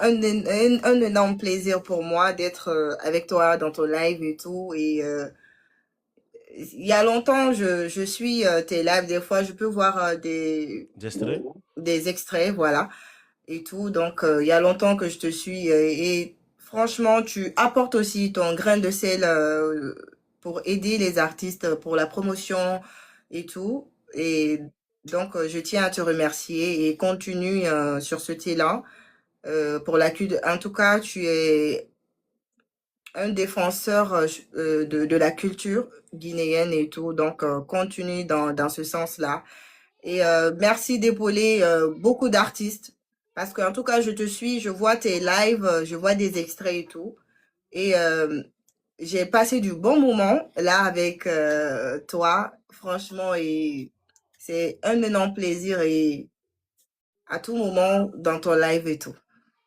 un énorme plaisir pour moi d'être avec toi dans ton live et tout. Et il y a longtemps, je suis tes lives. Des fois, je peux voir D'Estrée? des extraits, voilà, et tout. Donc, il y a longtemps que je te suis. Et franchement, tu apportes aussi ton grain de sel pour aider les artistes, pour la promotion et tout. Et donc, je tiens à te remercier et continue sur ce thé-là. Pour en tout cas, tu es un défenseur de la culture guinéenne et tout, donc continue dans ce sens-là. Et merci d'épauler beaucoup d'artistes, parce qu'en tout cas, je te suis, je vois tes lives, je vois des extraits et tout. Et j'ai passé du bon moment là avec toi, franchement, et c'est un énorme plaisir et à tout moment dans ton live et tout.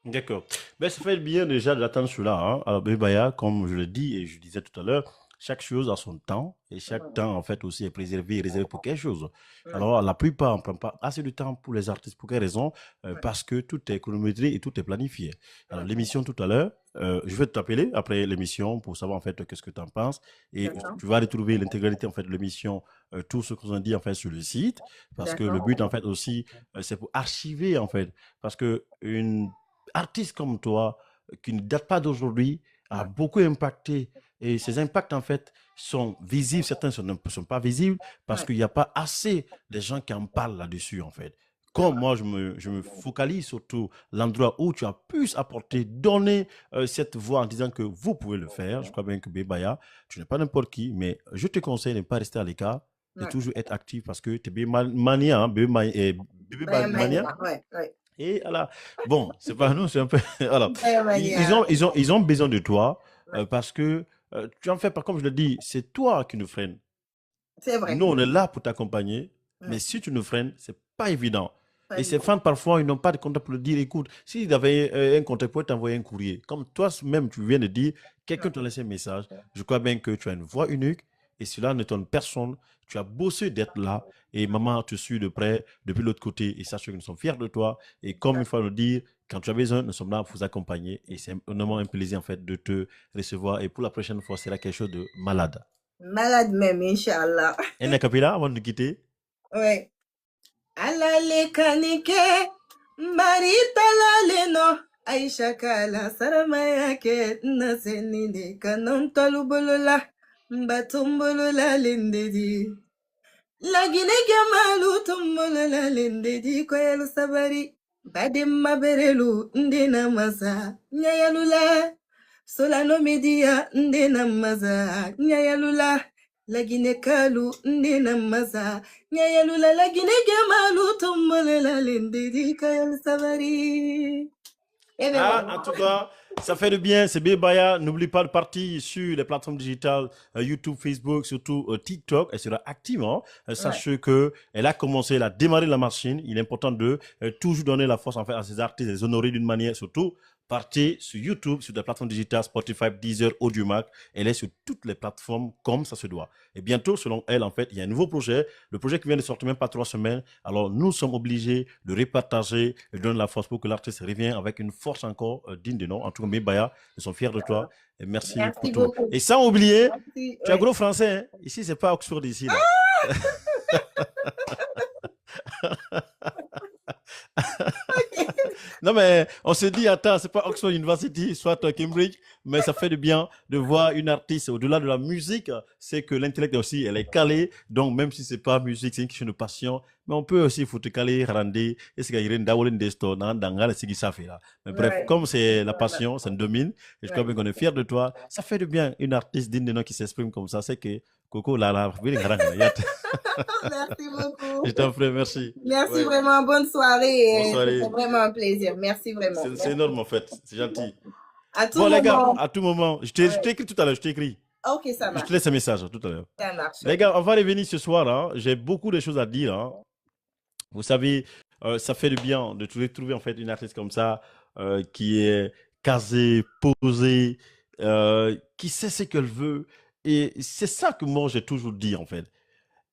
D'accord. Ben, ça fait bien déjà d'attendre cela. Hein. Alors, Bébaya, comme je le dis et je disais tout à l'heure, chaque chose a son temps et chaque temps, en fait, aussi est préservé et réservé pour quelque chose. Ouais, Alors, la plupart, on ne prend pas assez de temps pour les artistes. Pour quelle raison? ouais, Parce que tout est chronométré et tout est planifié. Alors, ouais. l'émission tout à l'heure, je vais t'appeler après l'émission pour savoir, en fait, qu'est-ce que tu en penses. Et D'accord, tu vas retrouver l'intégralité, en fait, de l'émission, tout ce qu'on a dit, en fait, sur le site. Parce que le d'accord. but, en fait, aussi, c'est pour archiver, en fait. Parce que une artiste comme toi, qui ne date pas d'aujourd'hui, a Ouais, beaucoup impacté. Et ces impacts, en fait, sont visibles. Certains ne sont pas visibles parce ouais, qu'il n'y a pas assez de gens qui en parlent là-dessus, en fait. c'est Comme vrai. moi, je me focalise surtout l'endroit où tu as pu apporter, donner cette voix en disant que vous pouvez le faire. Je crois bien que Bébaya, tu n'es pas n'importe qui, mais je te conseille de ne pas rester à l'écart, de Ouais. toujours être actif parce que tu es Bébé Mania, hein, Bébé Brian Mania, Mania, ouais, ouais. et voilà. Bon, c'est pas nous, c'est un peu. Voilà. Brian Mania, Ils ont besoin de toi ouais. parce que tu en fais pas, comme je le dis, c'est toi qui nous freine. C'est vrai. Nous, on est là pour t'accompagner, mais Ouais, si tu nous freines, c'est pas évident. pas Et ces évident. fans, parfois, ils n'ont pas de contact pour le dire. Écoute, s'ils avaient un contact, ils pourraient t'envoyer un courrier. Comme toi-même, tu viens de dire, quelqu'un Ouais, t'a laissé un message. Je crois bien que tu as une voix unique et cela ne t'étonne personne. Tu as bossé d'être là et maman te suit de près depuis l'autre côté et sache que nous sommes fiers de toi. Et comme une fois le dire, quand tu as besoin, nous sommes là pour vous accompagner et c'est vraiment un plaisir en fait de te recevoir. Et pour la prochaine fois, c'est là quelque chose de malade. malade même, Inch'Allah. Et Nakapila, avant de nous quitter, Ouais. Alale kanike, mbarita lale no. Aisha kala sarama yake nasenine kanon bolola mbatumbolola lindedi. Lagine gemalu tumbolola lindedi koyelu sabari. Badim maberelu ndina masa nyayalula. Solano media ndina masa nyayalula. Lagine kalu ndina masa nyayalula lagine gemalu tumbolola lindedi koyelu sabari. Eh ben ah, voilà. en tout cas, ça fait du bien. C'est Bébaya. N'oublie pas de partir sur les plateformes digitales YouTube, Facebook, surtout TikTok. Elle sera active. Hein. Ouais, Sache que elle a commencé, elle a démarré la machine. Il est important de toujours donner la force en fait à ces artistes, les honorer d'une manière. Surtout, partez sur YouTube, sur des plateformes digitales, Spotify, Deezer, Audiomack. Elle est sur toutes les plateformes comme ça se doit. Et bientôt, selon elle, en fait, il y a un nouveau projet. Le projet qui vient de sortir même pas 3 semaines. Alors, nous sommes obligés de repartager et de donner la force pour que l'artiste revienne avec une force encore digne de nom. En tout cas, Mébaya, nous sommes fiers de toi et merci pour merci tout. beaucoup. Et sans oublier, Merci. tu as Ouais. gros français. Hein? Ici, c'est pas Oxford ici, là. Non, mais on se dit, attends, c'est pas Oxford University, soit Cambridge, mais ça fait du bien de voir une artiste au-delà de la musique. C'est que l'intellect aussi, elle est calée. Donc, même si c'est pas musique, c'est une question de passion. Mais on peut aussi faut te caler, rendre, et c'est qu'il y a une daoulin desto, dans ce qui ça fait là. Mais bref, Ouais. comme c'est la Voilà. passion, ça nous domine. Et je crois Ouais. bien qu'on est fiers de toi. Ça fait du bien, une artiste digne de nom qui s'exprime comme ça. C'est que, Coco, là, Merci beaucoup. je t'en prie, merci. Merci Ouais, vraiment. Bonne soirée. bonne Et c'était soirée. vraiment un plaisir. Merci vraiment. C'est Merci. énorme en fait, c'est gentil. À tout Bon, les gars, moment. à tout moment, je Ouais. t'ai écrit tout à l'heure, je t'ai écrit. Ok, ça Je te marche. laisse un message tout à l'heure. Ça marche. Les gars, on va revenir ce soir. Hein. J'ai beaucoup de choses à dire. Hein. Vous savez, ça fait du bien de trouver en fait une artiste comme ça qui est casée, posée, qui sait ce qu'elle veut. Et c'est ça que moi j'ai toujours dit en fait.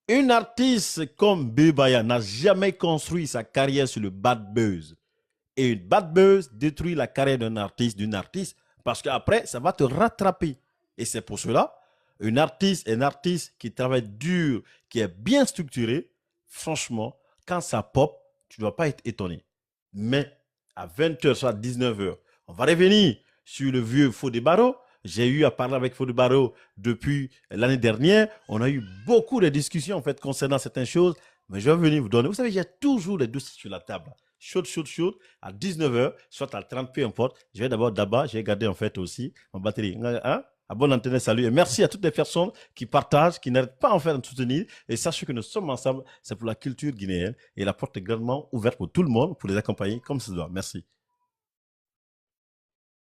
Une artiste comme Bebaya n'a jamais construit sa carrière sur le bad buzz. Et une bad buzz détruit la carrière d'un artiste, d'une artiste, parce qu'après, ça va te rattraper. Et c'est pour cela, un artiste qui travaille dur, qui est bien structuré, franchement, quand ça pop, tu ne dois pas être étonné. Mais à 20h, soit à 19h, on va revenir sur le vieux Fodé Barreau. J'ai eu à parler avec Fodé Barreau depuis l'année dernière. On a eu beaucoup de discussions en fait concernant certaines choses. Mais je vais venir vous donner. Vous savez, j'ai toujours les dossiers sur la table. Chaud, à 19h, soit à 30, peu importe. Je vais d'abord, j'ai gardé en fait aussi ma batterie. Hein? À bon antenne, salut. Et merci à toutes les personnes qui partagent, qui n'arrêtent pas en fait de soutenir. Et sachez que nous sommes ensemble. C'est pour la culture guinéenne. Et la porte est grandement ouverte pour tout le monde, pour les accompagner comme ça doit. Merci.